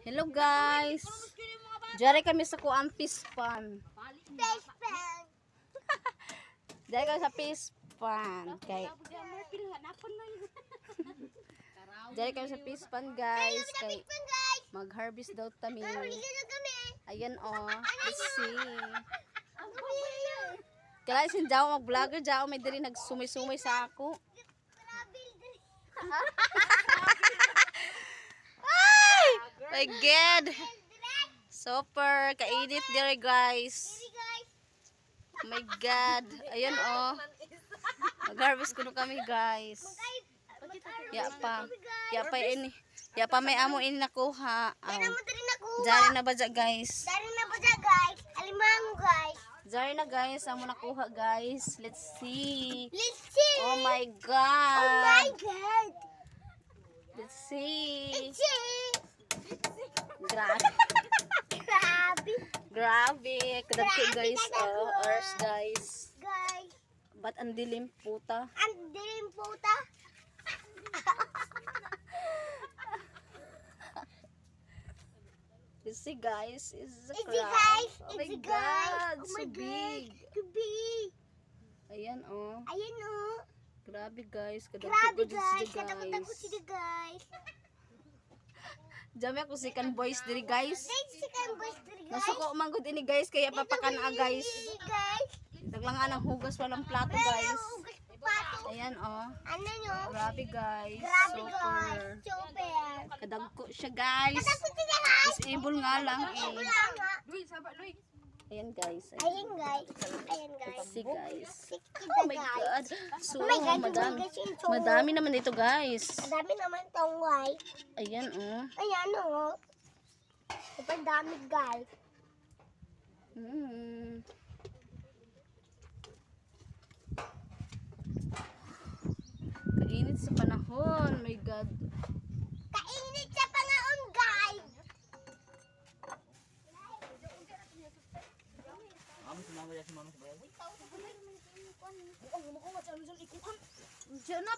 Hello guys. Diyan kami sa kuang pispan. Diyan kami sa pispan. Diyan kami sa pispan guys. Kay mag-harvest daw kami. Ayan oh. Let's see. Kaya sin daw mag-vlogger daw may diri nagsumay-sumay sa ako. My God. Super kainit dire guys. Oh my God. Ayan oh. Mag-harvest kuno kami guys. Ya pa ini. Ya pa may amo ini nakuha. Dari na ba guys? Dari na ba guys? Alimango guys. Dari na guys, amo nakuha guys. Let's see. Let's see. Oh my God. Oh my God. Let's see. Let's see. Grabe. Grabe. Grabe. Kadagki guys. Oh, ours guys. Guys. Ba't ang dilim puta? Ang dilim puta. You see guys, is a It's crab. guys. Oh my It's God, guys. Oh so my big. God. So big. Ayan oh. Ayan oh. Grabe guys, Grabe kadagki guys. guys. Katakot-takot sila guys. Dami ako sikan boys diri guys. Guys, si Kambos diri guys. Nasuko manggod ini guys kaya papakana guys. Diri guys. Naglangan ng hugas walang plato Wala guys. yung ugas pato. Ayan oh. Ano nyo? Grabe guys. Grabe Super. guys. Super. Kadagko siya guys. Katakot sila guys. Disable nga lang eh. Wala nga. Ayan guys. Ayan guys. Ayan guys. See guys. Kita Oh my guys. God. So, Oh my God, madami. guys, yung Madami naman ito guys. Ang dami naman tong white. Ayan oh. Ayan o. Super dami guys. Kainit sa panahon. My God. Kainit sa panahon guys. Diyan na